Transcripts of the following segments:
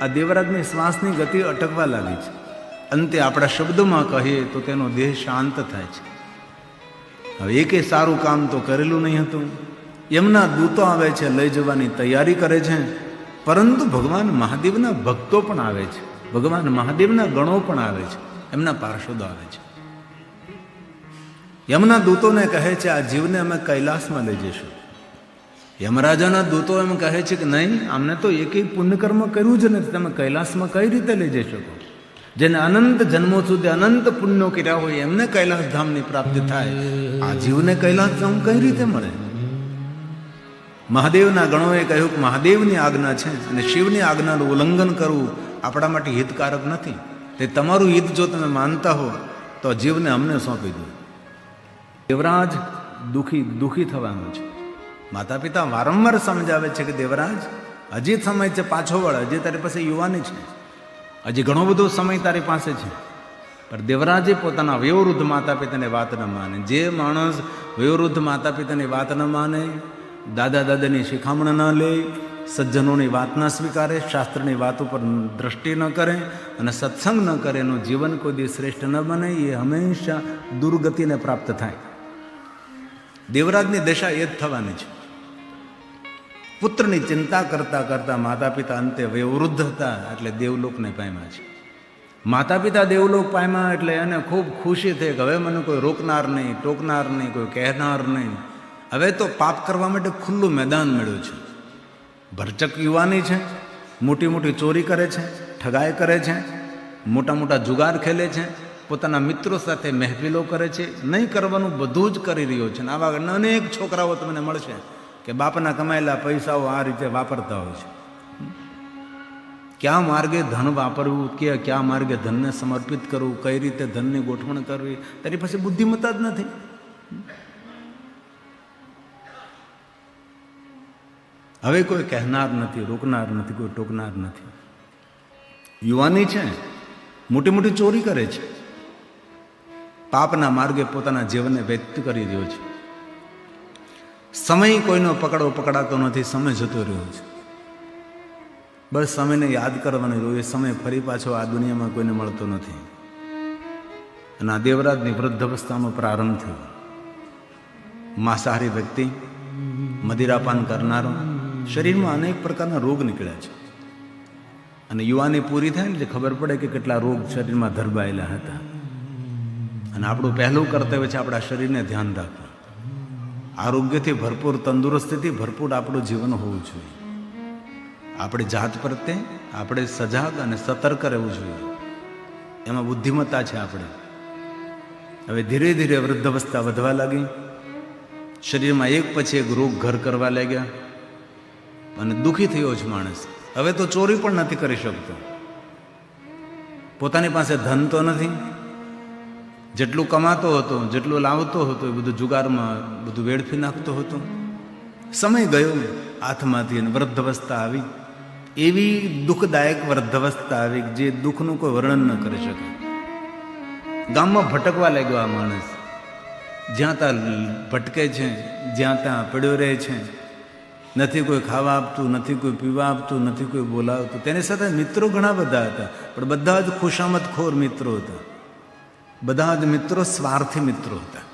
આ દેવરાજની શ્વાસની ગતિ અટકવા લાગી છે. અંતે આપણા શબ્દોમાં કહીએ તો તેનો દેહ શાંત થાય છે. હવે એકે સારું કામ તો કરેલું નહીં હતું. એમના દૂતો આવે છે, લઈ જવાની તૈયારી કરે છે, પરંતુ ભગવાન મહાદેવના ભક્તો પણ આવે છે, ભગવાન મહાદેવના ગણો પણ આવે છે, એમના પાર્ષદો આવે છે. યમના દૂતોને કહે છે આ જીવને અમે કૈલાસમાં લઈ જઈશું. યમરાજાના દૂતો એમ કહે છે કે નહીં, અમને તો એકેય પુણ્યકર્મ કર્યું જ નથી, તમે કૈલાસમાં કઈ રીતે લઈ જઈ શકો? જેને અનંત જન્મો સુધી અનંત પુણ્યો કર્યા હોય એમને કૈલાસ ધામની પ્રાપ્તિ થાય, આ જીવને કૈલાસ ધામ કઈ રીતે મળે? મહાદેવના ગણોએ કહ્યું કે મહાદેવની આજ્ઞા છે અને શિવની આજ્ઞાનું ઉલ્લંઘન કરવું આપણા માટે હિતકારક નથી. તે તમારું હિત જો તમે માનતા હો તો જીવને અમને સોંપી દો. દેવરાજ દુઃખી થવાનું છે. માતા પિતા વારંવાર સમજાવે છે કે દેવરાજ હજી સમય છે, પાછો વળ, હજી તારી પાસે યુવાની છે, હજી ઘણો બધો સમય તારી પાસે છે. પણ દેવરાજે પોતાના વયોવૃદ્ધ માતા પિતાની વાત ન માને. જે માણસ વયોવૃદ્ધ માતા પિતાની વાત ન માને, દાદા દાદાની શિખામણ ન લે, સજ્જનોની વાત ન સ્વીકારે, શાસ્ત્રની વાત ઉપર દ્રષ્ટિ ન કરે અને સત્સંગ ન કરે, એનું જીવન કોઈ દિવસ શ્રેષ્ઠ ન બને, એ હંમેશા દુર્ગતિને પ્રાપ્ત થાય. દેવરાજની દશા એ જ થવાની છે. પુત્રની ચિંતા કરતા કરતા માતા પિતા અંતે વયોવૃદ્ધ હતા એટલે દેવલોકને પામ્યા છે. માતા પિતા દેવલોક પામ્યા એટલે એને ખૂબ ખુશી થઈ કે હવે મને કોઈ રોકનાર નહીં, ટોકનાર નહીં, કોઈ કહેનાર નહીં. હવે તો પાપ કરવા માટે ખુલ્લું મેદાન મળ્યું છે. ભરચક યુવાની છે, મોટી મોટી ચોરી કરે છે, ઠગાઈ કરે છે, મોટા મોટા જુગાર ખેલે છે, પોતાના મિત્રો સાથે મહેફિલો કરે છે, નહીં કરવાનું બધું જ કરી રહ્યો છે. આવા અનેક છોકરાઓ તમને મળશે કે બાપના કમાયેલા પૈસાઓ આ રીતે વાપરતા હોય છે. ક્યાં માર્ગે ધન વાપરવું, કે ક્યાં માર્ગે ધનને સમર્પિત કરવું, કઈ રીતે ધનની ગોઠવણ કરવી, તારી પાસે બુદ્ધિમત્તા જ નથી. હવે કોઈ કહેનાર નથી, રોકનાર નથી, કોઈ ટોકનાર નથી. યુવાની છે, મોટી મોટી ચોરી કરે છે, પાપના માર્ગે પોતાના જીવનને વ્યક્ત કરી રહ્યો છે. સમય કોઈનો પકડાતો નથી, સમય જતો રહ્યો છે. બસ સમયને યાદ કરવાનો રહ્યો. એ સમય ફરી પાછો આ દુનિયામાં કોઈને મળતો નથી. અને આ દેવરાજની વૃદ્ધ અવસ્થાનો પ્રારંભ થયો. માંસાહારી વ્યક્તિ, મદિરાપાન કરનારો, શરીરમાં અનેક પ્રકારના રોગ નીકળ્યા છે. અને યુવાની પૂરી થાય ને એટલે ખબર પડે કે કેટલા રોગ શરીરમાં ધરબાયેલા હતા. અને આપણું પહેલું કર્તવ્ય છે આપણા શરીરને ધ્યાન રાખવું. આરોગ્યથી ભરપૂર, તંદુરસ્તીથી ભરપૂર આપણું જીવન હોવું જોઈએ. આપણી જાત પ્રત્યે આપણે સજાગ અને સતર્ક રહેવું જોઈએ. એમાં બુદ્ધિમત્તા છે આપણે. હવે ધીરે ધીરે વૃદ્ધ અવસ્થા વધવા લાગી. શરીરમાં એક પછી એક રોગ ઘર કરવા લાગ્યા અને દુઃખી થયો છે માણસ. હવે તો ચોરી પણ નથી કરી શકતો. પોતાની પાસે ધન તો નથી. જેટલું કમાતો હતો, જેટલું લાવતો હતો એ બધું જુગારમાં બધું વેડફી નાખતો હતો. સમય ગયો હાથમાંથી અને વૃદ્ધ અવસ્થા આવી. એવી દુઃખદાયક વૃદ્ધ અવસ્થા આવી જે દુઃખનું કોઈ વર્ણન ન કરી શકે. ગામમાં ભટકવા લાગ્યો આ માણસ. જ્યાં ત્યાં ભટકે છે, જ્યાં ત્યાં પડ્યો રહે છે. નથી કોઈ ખાવા આપતું, નથી કોઈ પીવા આપતું, નથી કોઈ બોલાવતું. તેની સાથે મિત્રો ઘણા બધા હતા, પણ બધા જ ખુશામતખોર મિત્રો હતા. બધા જ મિત્રો સ્વાર્થી મિત્રો હતા.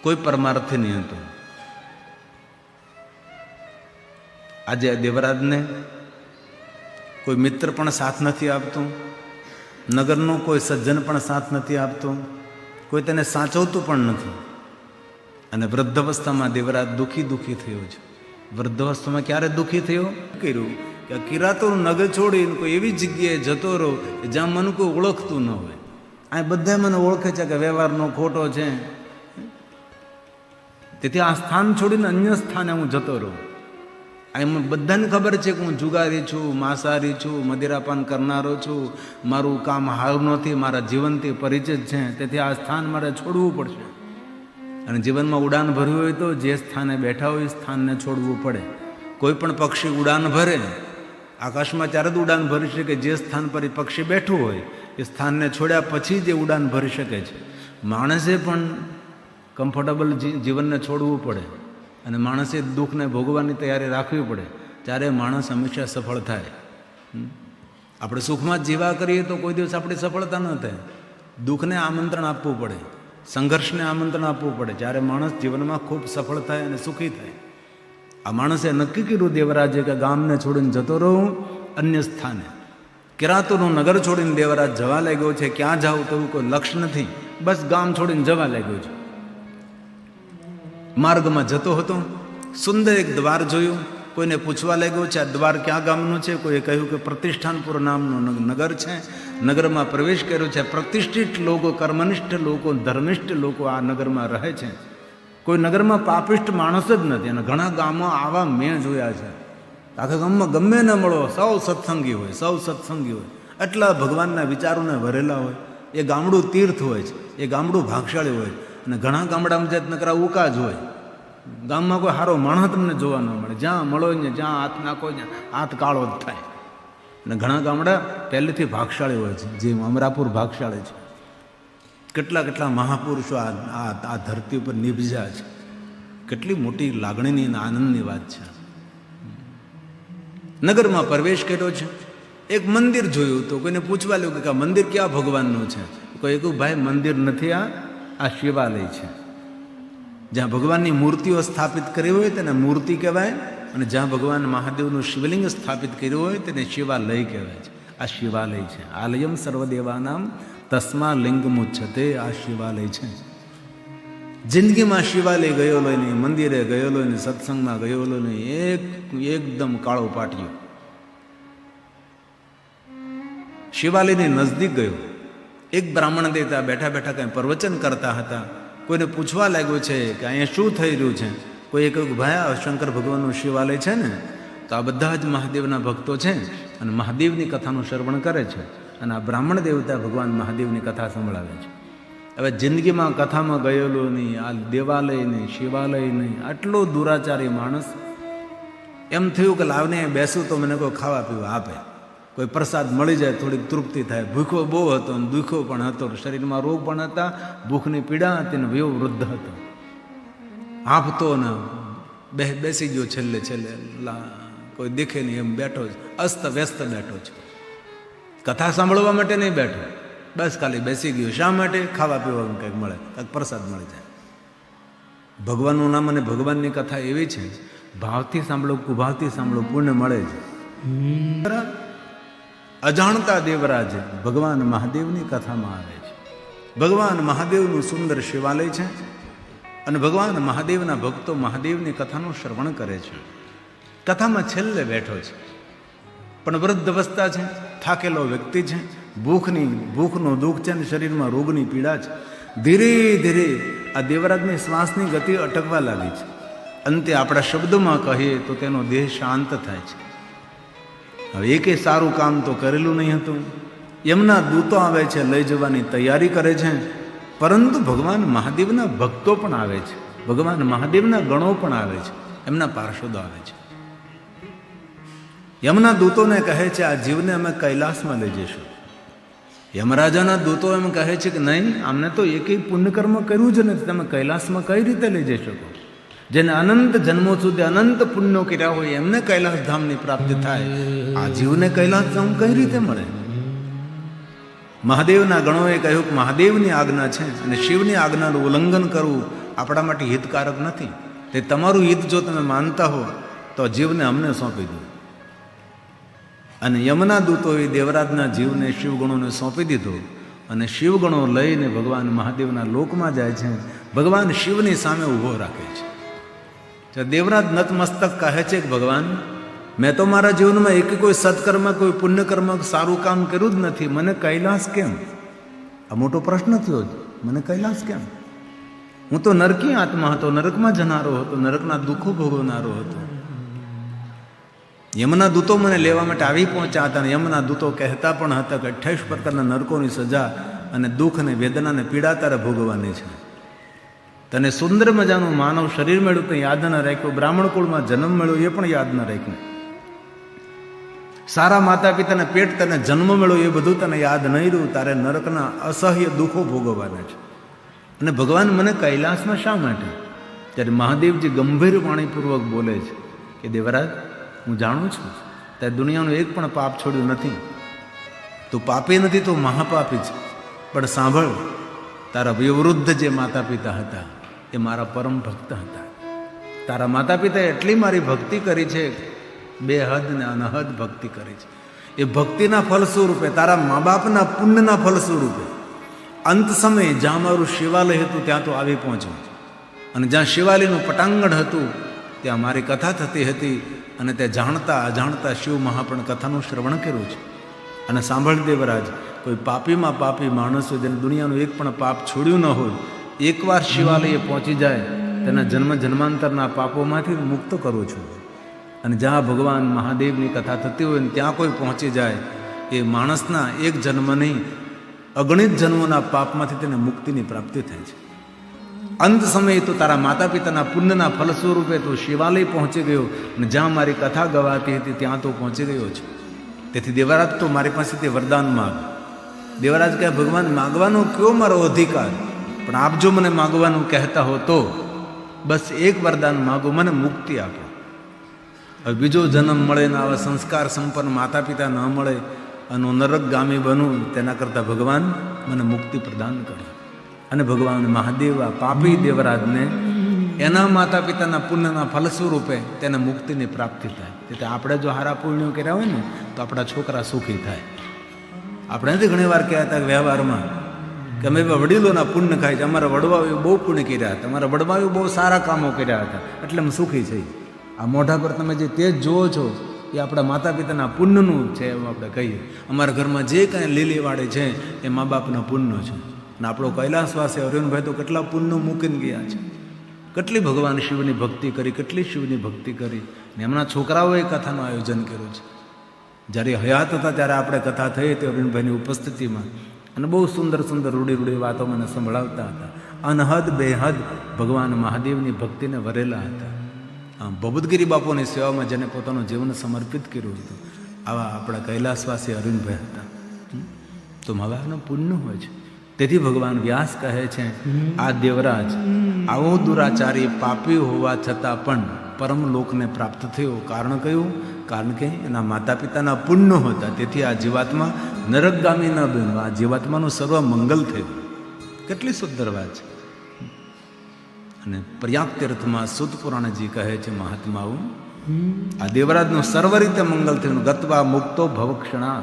કોઈ પરમાર્થી નહીં હતો. આજે દેવરાજને કોઈ મિત્ર પણ સાથ નથી આપતું, નગરનો કોઈ સજ્જન પણ સાથ નથી આપતું, કોઈ તેને સાચવતું પણ નથી. અને વૃદ્ધ અવસ્થામાં દેવરાજ દુઃખી થયો છે. વૃદ્ધ અવસ્થામાં ક્યારે દુઃખી થયો? કર્યું કે કિરાતોનું નગર છોડીને કોઈ એવી જગ્યાએ જતો રહો જ્યાં મને કોઈ ઓળખતું ન હોય. આ બધા મને ઓળખે છે કે વ્યવહારનો ખોટો છે, તેથી આ સ્થાન છોડીને અન્ય સ્થાને હું જતો રહું. એમ બધાને ખબર છે કે હું જુગારી છું, માંસાહારી છું, મદિરાપાન કરનારો છું, મારું કામ હારું નથી, મારા જીવનથી પરિચિત છે, તેથી આ સ્થાન મારે છોડવું પડશે. અને જીવનમાં ઉડાન ભરવી હોય તો જે સ્થાને બેઠા હોય એ સ્થાનને છોડવું પડે. કોઈ પણ પક્ષી ઉડાન ભરે, આકાશમાં ત્યારે જ ઉડાન ભરી શકે જે સ્થાન પર એ પક્ષી બેઠું હોય. એ સ્થાનને છોડ્યા પછી જે ઉડાન ભરી શકે છે. માણસે પણ કમ્ફર્ટેબલ જીવનને છોડવું પડે અને માણસે દુઃખને ભોગવવાની તૈયારી રાખવી પડે. ત્યારે માણસ હંમેશા સફળ થાય. આપણે સુખમાં જ જીવા કરીએ તો કોઈ દિવસ આપણી સફળતા ન થાય. દુઃખને આમંત્રણ આપવું પડે, સંઘર્ષને આમંત્રણ આપવું પડે, જ્યારે માણસ જીવનમાં ખૂબ સફળ થાય અને સુખી થાય. આ માણસે નક્કી કર્યું દેવરાજે કે ગામને છોડીને જતો રહું અન્ય સ્થાને. કિરાતોનું નગર છોડીને દેવરાજ જવા લાગ્યો છે. ક્યાં જાવ તેવું કોઈ લક્ષ્ય નથી, બસ ગામ છોડીને જવા લાગ્યો છે. માર્ગમાં જતો હતો, સુંદર એક દ્વાર જોયું. કોઈને પૂછવા લાગ્યો છે આ દ્વાર ક્યાં ગામનું છે. કોઈએ કહ્યું કે પ્રતિષ્ઠાનપુર નામનું નગર છે. નગરમાં પ્રવેશ કર્યો છે. પ્રતિષ્ઠિત લોકો, કર્મનિષ્ઠ લોકો, ધર્મિષ્ઠ લોકો આ નગરમાં રહે છે. કોઈ નગરમાં પાપિષ્ઠ માણસ જ નથી. અને ઘણા ગામો આવા મેં જોયા છે. આખા ગામમાં ગમે ન મળો, સૌ સત્સંગી હોય, સૌ સત્સંગી હોય, એટલા ભગવાનના વિચારોને ભરેલા હોય. એ ગામડું તીર્થ હોય છે, એ ગામડું ભાગશાળી હોય. અને ઘણા ગામડામાં જે નકરા ઉકા જ હોય. ગામમાં કોઈ સારો માણસ તમને જોવા ન મળે. જ્યાં મળો ને જ્યાં હાથ નાખો ત્યાં હાથ કાળો જ થાય. અને ઘણા ગામડા પહેલેથી ભાગશાળી હોય છે, જેમ અમરાપુર ભાગશાળી છે. કેટલા કેટલા મહાપુરુષો આ ધરતી ઉપર નિભજ્યા છે. કેટલી મોટી લાગણીની અને આનંદની વાત છે. નગરમાં પ્રવેશ કર્યો છે. એક મંદિર જોયું તો કોઈને પૂછવા લાગ્યું કે આ મંદિર ક્યાં ભગવાનનું છે. કોઈ કહ્યું ભાઈ મંદિર નથી, આ શિવાલય છે. જ્યાં ભગવાનની મૂર્તિઓ સ્થાપિત કરી હોય તેને મૂર્તિ કહેવાય, અને જ્યાં ભગવાન મહાદેવનું શિવલિંગ સ્થાપિત કર્યું હોય તેને શિવાલય કહેવાય છે. આ શિવાલય છે. આલયમ સર્વદેવાનામ તસ્મા લિંગમુચ્છતે. આ શિવાલય છે. જિંદગીમાં શિવાલય ગયેલો નહીં, મંદિરે ગયેલો નહીં, સત્સંગમાં ગયેલો નહીં, એકદમ કાળો પાટિયો. શિવાલયની નજદીક ગયો. એક બ્રાહ્મણ દેવતા બેઠા બેઠા કંઈ પ્રવચન કરતા હતા. કોઈને પૂછવા લાગ્યું છે કે અહીંયા શું થઈ રહ્યું છે. કોઈએ કહ્યું કે ભાઈ આ શંકર ભગવાનનું શિવાલય છે ને, તો આ બધા જ મહાદેવના ભક્તો છે અને મહાદેવની કથાનું શ્રવણ કરે છે. અને આ બ્રાહ્મણ દેવતા ભગવાન મહાદેવની કથા સંભળાવે છે. હવે જિંદગીમાં કથામાં ગયેલો નહીં, આ દેવાલય નહીં, શિવાલય નહીં, આટલો દુરાચારી માણસ. એમ થયું કે લાવને બેસું તો મને કોઈ ખાવા પીવા આપે, કોઈ પ્રસાદ મળી જાય, થોડીક તૃપ્તિ થાય. ભૂખો બહુ હતો ને દુઃખો પણ હતો, શરીરમાં રોગ પણ હતા, ભૂખની પીડા હતી ને વયો વૃદ્ધ હતો. હાંફતો ને બેસી ગયો. છેલ્લે કોઈ દેખે નહીં એમ બેઠો છે, અસ્ત વ્યસ્ત બેઠો છે. કથા સાંભળવા માટે નહીં બેઠો, બસ ખાલી બેસી ગયો. શા માટે? ખાવા પીવાનું કંઈક મળે, કંઈક પ્રસાદ મળી જાય. ભગવાનનું નામ અને ભગવાનની કથા એવી છે, ભાવથી સાંભળો, કુભાવથી સાંભળો, પુણ્ય મળે છે. અજાણતા દેવરાજ ભગવાન મહાદેવની કથામાં આવે છે. ભગવાન મહાદેવનું સુંદર શિવાલય છે અને ભગવાન મહાદેવના ભક્તો મહાદેવની કથાનું શ્રવણ કરે છે. કથામાં છેલ્લે બેઠો છે, પણ વૃદ્ધ અવસ્થા છે, થાકેલો વ્યક્તિ છે, ભૂખનું દુઃખ છે અને શરીરમાં રોગની પીડા છે. ધીરે ધીરે આ દેવરાજની શ્વાસની ગતિ અટકવા લાગી છે. અંતે આપણા શબ્દોમાં કહીએ તો તેનો દેહ શાંત થાય છે. હવે એકે સારું કામ તો કરેલું નહીં હતું. એમના દૂતો આવે છે, લઈ જવાની તૈયારી કરે છે, પરંતુ ભગવાન મહાદેવના ભક્તો પણ આવે છે, ભગવાન મહાદેવના ગણો પણ આવે છે, એમના પાર્ષદો આવે છે. યમના દૂતોને કહે છે આ જીવને અમે કૈલાસમાં લઈ જઈશું. યમરાજાના દૂતો એમ કહે છે કે નહીં, આમને તો એકેય પુણ્યકર્મ કર્યું જ નથી, તમે કૈલાસમાં કઈ રીતે લઈ જઈ શકો? જેને અનંત જન્મો સુધી અનંત પુણ્યો કર્યા હોય એમને કૈલાસ ધામની પ્રાપ્તિ થાય, આ જીવને કૈલાસ ધામ કઈ રીતે મળે? મહાદેવના ગણોએ કહ્યું કે મહાદેવની આજ્ઞા છે અને શિવની આજ્ઞાનું ઉલ્લંઘન કરવું આપણા માટે હિતકારક નથી. તે તમારું હિત જો તમે માનતા હો તો જીવને અમને સોંપી દો. અને યમના દૂતોએ દેવરાજના જીવને શિવગણોને સોંપી દીધો અને શિવગણો લઈને ભગવાન મહાદેવના લોકમાં જાય છે. ભગવાન શિવની સામે ઊભો રાખે છે. દેવરાજ નતમસ્તક કહે છે કે ભગવાન, મેં તો મારા જીવનમાં એક કોઈ સત્કર્મ, કોઈ પુણ્યકર્મ, સારું કામ કર્યું જ નથી, મને કૈલાસ કેમ? આ મોટો પ્રશ્ન થયો જ, મને કૈલાસ કેમ? હું તો નરકી આત્મા હતો, નરકમાં જનારો હતો, નરકના દુઃખો ભોગવનારો હતો. યમના દૂતો મને લેવા માટે આવી પહોંચ્યા હતા અને યમના દૂતો કહેતા પણ હતા કે 28 પ્રકારના નરકોની સજા અને દુઃખ અને વેદનાને પીડા તારે ભોગવવાની છે. તને સુંદર મજાનું માનવ શરીર મળ્યું તો યાદ ન રાખ્યું, બ્રાહ્મણ કુળમાં જન્મ મળ્યો એ પણ યાદ ન રાખ્યું, સારા માતા પિતાને પેટ તને જન્મ મળ્યો એ બધું તને યાદ નહીં રહ્યું, તારે નરકના અસહ્ય દુઃખો ભોગવવાના છે. અને ભગવાન મને કૈલાસમાં શા માટે? ત્યારે મહાદેવજી ગંભીર વાણીપૂર્વક બોલે છે કે દેવરાજ, હું જાણું છું તે દુનિયાનું એક પણ પાપ છોડ્યું નથી. તું પાપી નથી, તું મહાપાપી છે. પણ સાંભળ, તારા વયોવૃદ્ધ જે માતા પિતા હતા એ મારા પરમ ભક્ત હતા. તારા માતા પિતાએ એટલી મારી ભક્તિ કરી છે, બેહદ ને અનહદ ભક્તિ કરી છે. એ ભક્તિના ફલ સ્વરૂપે, તારા મા બાપના પુણ્યના ફલ સ્વરૂપે અંત સમયે જ્યાં મારું શિવાલય હતું ત્યાં તો આવી પહોંચ્યું, અને જ્યાં શિવાલયનું પટાંગણ હતું ત્યાં મારી કથા થતી હતી, અને તે જાણતા અજાણતા શિવ મહાપણ કથાનું શ્રવણ કર્યું છે. અને સાંભળ દેવરાજ, કોઈ પાપીમાં પાપી માણસ હોય જેને દુનિયાનું એક પણ પાપ છોડ્યું ન હોય, એકવાર શિવાલયે પહોંચી જાય તેના જન્મ જન્માંતરના પાપોમાંથી મુક્ત કરું છું. અને જ્યાં ભગવાન મહાદેવની કથા થતી હોય ને ત્યાં કોઈ પહોંચી જાય, એ માણસના એક જન્મ નહીં, અગણિત જન્મોના પાપમાંથી તેને મુક્તિની પ્રાપ્તિ થાય છે. અંત સમયે તો તારા માતા પિતાના પુણ્યના ફલ સ્વરૂપે તો શિવાલય પહોંચી ગયો, અને જ્યાં મારી કથા ગવાતી હતી ત્યાં તો પહોંચી ગયો છે. તેથી દેવરાજ તો મારી પાસેથી વરદાન માગ. દેવરાજ કહે, ભગવાન માગવાનો કયો મારો અધિકાર, પણ આપ જો મને માગવાનું કહેતા હો તો બસ એક વરદાન માગો, મને મુક્તિ આપો. હવે બીજો જન્મ મળે ને આવા સંસ્કાર સંપન્ન માતા પિતા ન મળે અને નરકગામી બનું, તેના કરતાં ભગવાન મને મુક્તિ પ્રદાન કરે. અને ભગવાન મહાદેવ આ પાપી દેવરાજને એના માતા પિતાના પુણ્યના ફલ સ્વરૂપે તેને મુક્તિની પ્રાપ્તિ થાય. તેથી આપણે જો હારા પુણ્યો કર્યા હોય ને તો આપણા છોકરા સુખી થાય. આપણે નથી ઘણી વાર કહેતા હતા વ્યવહારમાં કે અમે વડીલોના પુણ્ય ખાય છે, અમારા વડવાઓ બહુ પુણ્ય કર્યા હતા, અમારા વડવાઓ બહુ સારા કામો કર્યા હતા એટલે અમે સુખી છીએ. આ મોઢા પર તમે જે તેજ જુઓ છો એ આપણા માતા પિતાના પુણ્યનું છે એવું આપણે કહીએ. અમારા ઘરમાં જે કાંઈ લીલી વાળી છે એ મા બાપના પુણ્ય છે. અને આપણો કૈલાસવાસી અરવિંદભાઈ તો કેટલા પુણ્ય મૂકીને ગયા છે, કેટલી ભગવાન શિવની ભક્તિ કરી, કેટલી શિવની ભક્તિ કરી, ને એમના છોકરાઓએ કથાનું આયોજન કર્યું છે. જ્યારે હયાત હતા ત્યારે આપણે કથા થઈ હતી અરવિંદભાઈની ઉપસ્થિતિમાં, અને બહુ સુંદર સુંદર રૂડી રૂડી વાતો મને સંભળાવતા હતા. અનહદ બેહદ ભગવાન મહાદેવની ભક્તિને વરેલા હતા. ભબુદગીરી બાપુની સેવામાં જેને પોતાનું જીવન સમર્પિત કર્યું હતું, આવા આપણા કૈલાસવાસી અરવિંદભાઈ હતા. તો મા બાપનું પુણ્ય હોય છે. તેથી ભગવાન વ્યાસ કહે છે, આ દેવરાજ આવો દુરાચારી પાપી હોવા છતાં પણ પરમ લોકને પ્રાપ્ત થયો. કારણ કયું? કારણ કે એના માતા પિતાના પુણ્ય હતા. તેથી આ જીવાત્મા નરકગામી ન બન્યું, આ જીવાત્માનું સર્વ મંગલ થયું. કેટલી સુંદર વાત છે. અને પર્યાપ્ત તીર્થમાં સુત પુરાણજી કહે છે મહાત્માઓ, આ દેવરાજનું સર્વ રીતે મંગલ થયું. ગત્વા મુક્તો ભવક્ષણા,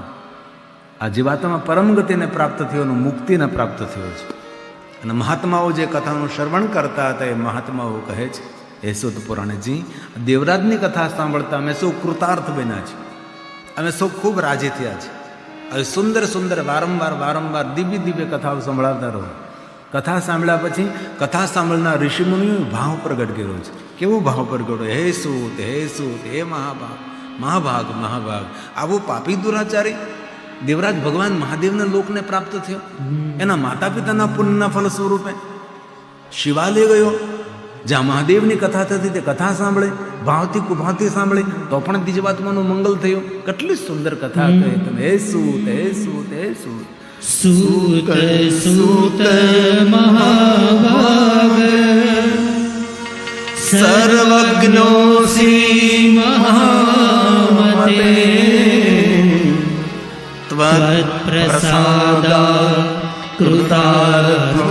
આ જીવાત્મા પરમ ગતિને પ્રાપ્ત થયો, મુક્તિને પ્રાપ્ત થયો છે. અને મહાત્માઓ જે કથાનું શ્રવણ કરતા હતા એ મહાત્માઓ કહે છે, હે સુત પુરાણજી, દેવરાજની કથા સાંભળતા અમે સૌ કૃતાર્થ બન્યા છે, અમે સૌ ખૂબ રાજી થયા છે. હવે સુંદર સુંદર વારંવાર દિવ્ય કથાઓ સંભળાવતા રહો. કથા સાંભળ્યા પછી કથા સાંભળનાર ઋષિમુનિઓ ભાવ પ્રગટ કર્યો છે. કેવો ભાવ પ્રગટ્યો? હે સૂત, હે સૂત, હે મહાભાગ, આવો પાપી દુરાચારી દેવરાજ ભગવાન મહાદેવના લોકને પ્રાપ્ત થયો. એના માતા પિતાના પુણ્યના ફલ સ્વરૂપે શિવાલય ગયો, જ્યાં મહાદેવની કથા થતી તે કથા સાંભળે, ભાવથી કુભાવથી સાંભળે તો પણ જીવાત્માનું મંગલ થયું. કેટલી સુંદર કથા કહે તમે. હે સૂત, હે સૂત, હે સૂત, સૂત સૂત મહાભાગ સર્વજ્ઞોસી મહામતે ત્વત્પ્રસાદા કૃતાર્થોહમ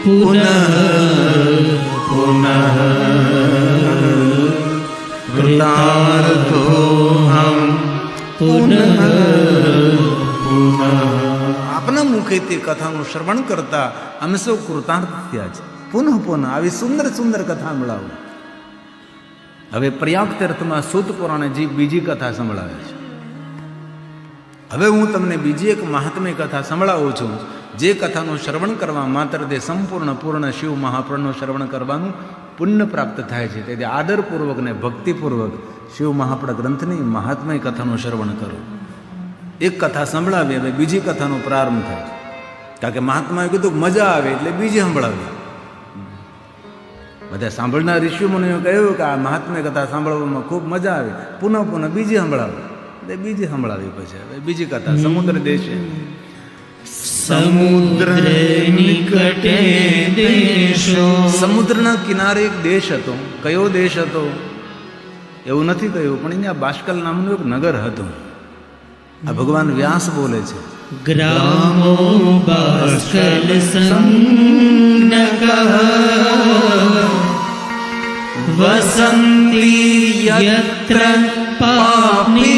પુનઃ કૃતાર્થોહમ પુનઃ. આપના મુખેથી કથાનું શ્રવણ કરતા અમે સૌ કૃતાર્થ થયા છે. પુનઃ આવી સુંદર સુંદર કથા મળાવો. હવે પર્યાપ્ત તીર્થમાં સુત પુરાણજી બીજી કથા સંભળાવે છે. હવે હું તમને બીજી એક મહાત્મ્ય કથા સંભળાવું છું, જે કથાનું શ્રવણ કરવા માત્ર તે પૂર્ણ શિવ મહાપ્રણનું શ્રવણ કરવાનું પુણ્ય પ્રાપ્ત થાય છે. તેથી આદરપૂર્વક ને ભક્તિપૂર્વક શિવ મહાપ્રદ ગ્રંથની મહાત્મય કથાનું શ્રવણ કરો. એક કથા સંભળાવી, હવે બીજી કથાનો પ્રારંભ થાય. કારણ કે મહાત્માએ કીધું મજા આવે એટલે બીજી સંભળાવી. બધા સાંભળનાર ઋષિમુનિઓએ કહ્યું કે આ મહાત્મ્ય કથા સાંભળવામાં ખૂબ મજા આવે, પુનઃ બીજી સંભળાવે. એટલે બીજી સંભળાવી. પછી હવે બીજી કથા સમુદ્ર દેશે સમુદ્ર નિકટે દેશો. સમુદ્રના કિનારે એક દેશ હતો. કયો દેશ હતો એવું નથી કહ્યું, પણ અહીંયા બાષ્કલ નામનું એક નગર હતું. આ ભગવાન વ્યાસ બોલે છે. ગ્રામો બાષ્કલ સંજ્ઞકઃ વસંતી યત્ર પાપનિષ્ઠા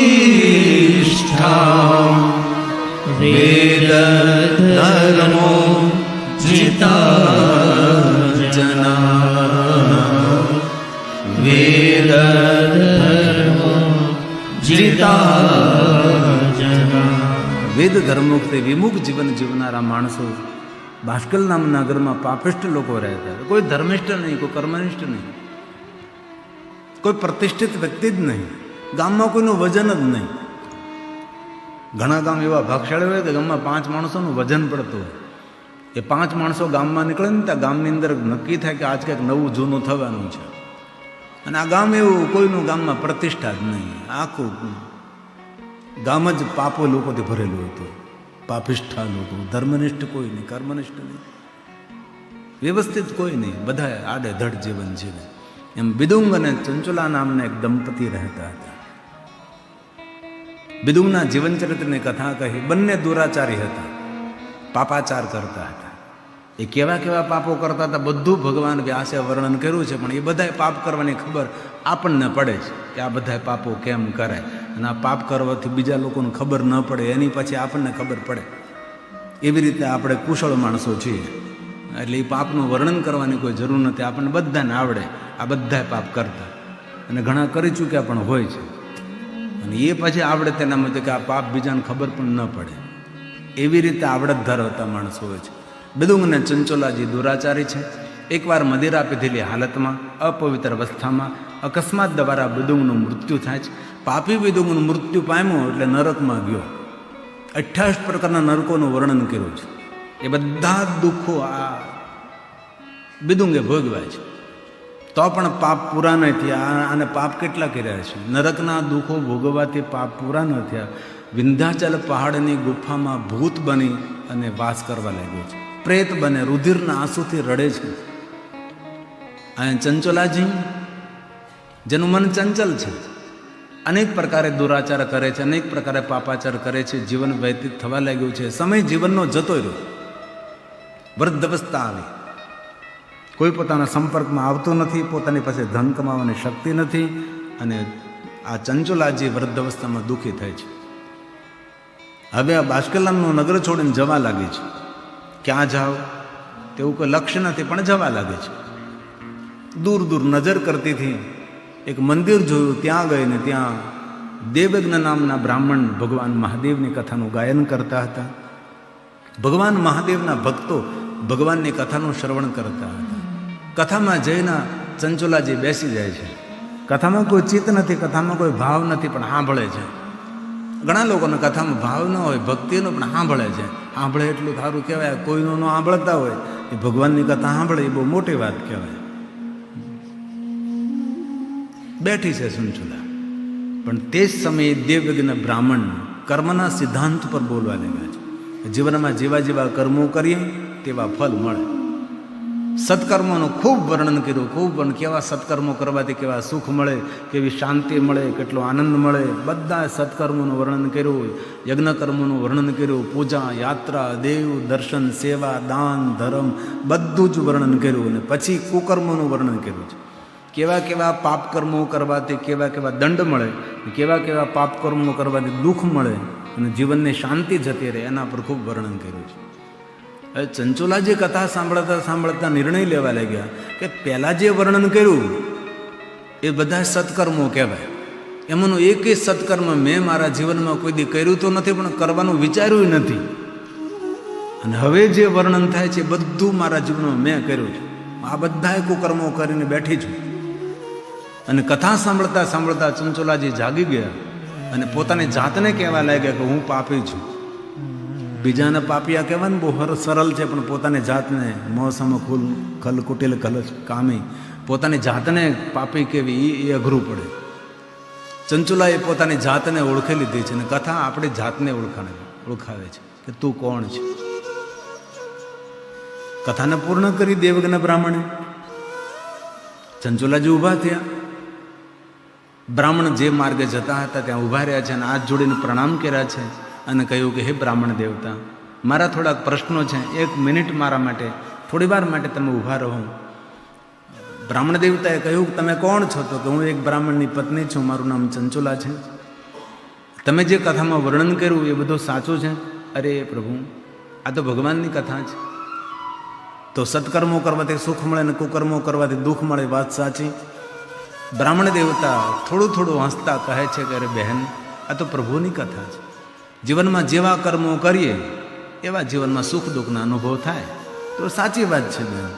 વેદ ધર્મો જિતા જના. વેદ ધર્મો જિતા જના. વેદ ધર્મોથી વિમુખ જીવન જીવનારા માણસો બાષ્કલ નામના નગરમાં પાપિષ્ઠ લોકો રહેતા હતા. કોઈ ધર્મિષ્ઠ નહીં, કોઈ કર્મનિષ્ઠ નહીં, કોઈ પ્રતિષ્ઠિત વ્યક્તિ જ નહીં. ગામમાં કોઈનું વજન જ નહીં. ઘણા ગામ એવા ભાગશાળી હોય કે ગામમાં 5 માણસોનું વજન પડતું હોય. એ 5 માણસો ગામમાં નીકળે ને ત્યાં ગામની અંદર નક્કી થાય કે આજ કંઈક નવું જૂનું થવાનું છે. અને આ ગામ એવું કોઈનું ગામમાં પ્રતિષ્ઠા જ નહીં. આખું ગામ જ પાપો લોકોથી ભરેલું હતું. પાપિષ્ઠા લોકો, ધર્મનિષ્ઠ કોઈ નહીં, કર્મનિષ્ઠ નહીં, વ્યવસ્થિત કોઈ નહીં, બધા આડે ધડ જીવન જીવે. એમ બિદુંગ અને ચંચુલા નામના એક દંપતી રહેતા હતા. બિદુંગના જીવનચરિત્રની કથા કહી. બંને દુરાચારી હતા, પાપાચાર કરતા હતા. એ કેવા કેવા પાપો કરતા હતા બધું ભગવાન વ્યાસે વર્ણન કર્યું છે. પણ એ બધા પાપ કરવાની ખબર આપણને પડે છે કે આ બધા પાપો કેમ કરે, અને આ પાપ કરવાથી બીજા લોકોને ખબર ન પડે, એની પછી આપણને ખબર પડે. એવી રીતે આપણે કુશળ માણસો છીએ, એટલે એ પાપનું વર્ણન કરવાની કોઈ જરૂર નથી. આપણને બધાને આવડે આ બધા પાપ કરતા, અને ઘણા કરી ચૂક્યા પણ હોય છે. અને એ પછી આવડે તેના મતે કે આ પાપ બીજાને ખબર પણ ન પડે, એવી રીતે આવડત ધરાવતા માણસો હોય છે. બિદુંગ અને ચંચોલાજી દુરાચારી છે. એકવાર મદિરા પીધેલી હાલતમાં, અપવિત્ર અવસ્થામાં અકસ્માત દ્વારા બિદુંગનું મૃત્યુ થાય છે. પાપી બિદુંગનું મૃત્યુ પામ્યું એટલે નરકમાં ગયો. 28 પ્રકારના નરકોનું વર્ણન કર્યું છે. એ બધા જ દુઃખો આ બિદુંગે ભોગવ્યા છે. તો પણ પાપ પૂરા નહીં થયા. અને પાપ કેટલા કર્યા છે? નરકના દુઃખો ભોગવવાથી પાપ પૂરા ન થયા. વિંધ્યાચલ પહાડની ગુફામાં ભૂત બની અને વાસ કરવા લાગ્યો છે. પ્રેત બને, રુધિરના આંસુથી રડે છે. અને ચંચોલાજી, જેનું મન ચંચલ છે, અનેક પ્રકારે દુરાચાર કરે છે, અનેક પ્રકારે પાપાચાર કરે છે. જીવન વ્યતીત થવા લાગ્યું છે. સમય જીવનનો જતો રહ્યો. વૃદ્ધાવસ્થા આવી. કોઈ પોતાના સંપર્કમાં આવતું નથી. પોતાની પાસે ધન કમાવાની શક્તિ નથી. અને આ ચંચોલાજી વૃદ્ધાવસ્થામાં દુઃખી થાય છે. હવે આ બાષ્કલમનું નગર છોડીને જવા લાગે છે. ક્યાં જાઓ તેવું કોઈ લક્ષ્ય નથી, પણ જવા લાગે છે. દૂર દૂર નજર કરતી હતી. એક મંદિર જોયું, ત્યાં ગઈને ત્યાં દેવયજ્ઞ નામના બ્રાહ્મણ ભગવાન મહાદેવની કથાનું ગાયન કરતા હતા. ભગવાન મહાદેવના ભક્તો ભગવાનની કથાનું શ્રવણ કરતા હતા. કથામાં જઈને ચંચોલાજી બેસી જાય છે. કથામાં કોઈ ચિત્ત નથી, કથામાં કોઈ ભાવ નથી, પણ સાંભળે છે. ઘણા લોકોને કથામાં ભાવ ન હોય, ભક્તિનો, પણ સાંભળે છે. સાંભળે એટલું સારું કહેવાય. કોઈનું ન સાંભળતા હોય એ ભગવાનની કથા સાંભળે એ બહુ મોટી વાત કહેવાય. બેઠી છે ચંચુલા. પણ તે જ સમયે દેવયજ્ઞ બ્રાહ્મણ કર્મના સિદ્ધાંત પર બોલવા લાગ્યા છે. જીવનમાં જેવા જેવા કર્મો કરીએ તેવા ફલ મળે. સત્કર્મોનું ખૂબ વર્ણન કર્યું. ખૂબ પણ કેવા સત્કર્મો કરવાથી કેવા સુખ મળે, કેવી શાંતિ મળે, કેટલો આનંદ મળે, બધા સત્કર્મોનું વર્ણન કર્યું. યજ્ઞકર્મોનું વર્ણન કર્યું. પૂજા, યાત્રા, દેવ દર્શન, સેવા, દાન, ધર્મ બધું જ વર્ણન કર્યું. અને પછી કુકર્મોનું વર્ણન કર્યું છે. કેવા કેવા પાપ કર્મો કરવાથી કેવા કેવા દંડ મળે, કેવા કેવા પાપ કર્મો કરવાથી દુઃખ મળે અને જીવનની શાંતિ જતી રહે, એના પર ખૂબ વર્ણન કર્યું છે. હવે ચંચોલાજી કથા સાંભળતા સાંભળતા નિર્ણય લેવા લાગ્યા કે પહેલાં જે વર્ણન કર્યું એ બધા સત્કર્મો કહેવાય. એમાંનું એકેય સત્કર્મ મેં મારા જીવનમાં કોઈ દી કર્યું તો નથી, પણ કરવાનું વિચાર્યું નથી. અને હવે જે વર્ણન થાય છે બધું મારા જીવનમાં મેં કર્યું છે. આ બધાએ કુકર્મો કરીને બેઠી છું. અને કથા સાંભળતા સાંભળતા ચંચોલાજી જાગી ગયા અને પોતાની જાતને કહેવા લાગ્યા કે હું પાપી છું. બીજાને પાપિયા કહેવાનું બહુ સરળ છે, પણ પોતાની જાતને મોસમ ખલ કુટિલ કલશ કામી, પોતાની જાતને પાપી કહેવી એ અઘરું પડે. ચંચુલાએ પોતાની જાતને ઓળખી લીધી છે. અને કથા આપણી જાતને ઓળખાવે છે કે તું કોણ છે. કથાને પૂર્ણ કરી દેવજ્ઞ બ્રાહ્મણે. ચંચુલાજી ઊભા થયા. બ્રાહ્મણ જે માર્ગે જતા હતા ત્યાં ઊભા રહ્યા છે અને હાથ જોડીને પ્રણામ કર્યા છે અને કહ્યું કે હે બ્રાહ્મણ દેવતા, મારા થોડાક પ્રશ્નો છે, 1 મિનિટ મારા માટે, થોડી વાર માટે તમે ઊભા રહો. બ્રાહ્મણ દેવતાએ કહ્યું, તમે કોણ છો? તો કે હું એક બ્રાહ્મણની પત્ની છું, મારું નામ ચંચુલા છે. તમે જે કથામાં વર્ણન કર્યું એ બધું સાચું છે? અરે પ્રભુ, આ તો ભગવાનની કથા છે. તો સત્કર્મો કરવાથી સુખ મળે ને કુકર્મો કરવાથી દુઃખ મળે, વાત સાચી. બ્રાહ્મણ દેવતા થોડું થોડું હસતા કહે છે કે અરે બહેન, આ તો પ્રભુની કથા છે. જીવનમાં જેવા કર્મો કરીએ એવા જીવનમાં સુખ દુઃખના અનુભવ થાય. તો સાચી વાત છે બેન.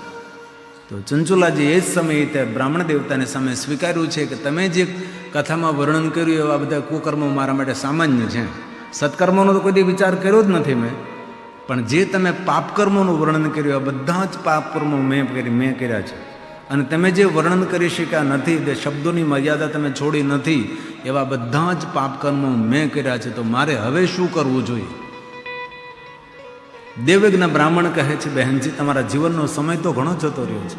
તો ચંચુલાજી એ જ સમયે તે બ્રાહ્મણ દેવતાને સામે સ્વીકાર્યું છે કે તમે જે કથામાં વર્ણન કર્યું એવા બધા કુકર્મો મારા માટે સામાન્ય છે. સત્કર્મોનો તો કોઈ વિચાર કર્યો જ નથી મેં, પણ જે તમે પાપકર્મોનું વર્ણન કર્યું આ બધા જ પાપકર્મો મેં કર્યા છે. અને તમે જે વર્ણન કરી શક્યા નથી, તે શબ્દોની મર્યાદા તમે છોડી નથી, એવા બધા જ પાપકર્મો મેં કર્યા છે. તો મારે હવે શું કરવું જોઈએ? દેવજ્ઞ બ્રાહ્મણ કહે છે, બહેનજી, તમારા જીવનનો સમય તો ઘણો જતો રહ્યો છે,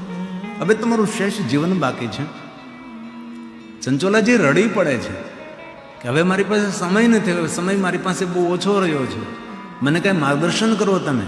હવે તમારું શેષ જીવન બાકી છે. ચંચુલાજી રડી પડે છે કે હવે મારી પાસે સમય નથી, હવે સમય મારી પાસે બહુ ઓછો રહ્યો છે, મને કાંઈ માર્ગદર્શન કરો તમે.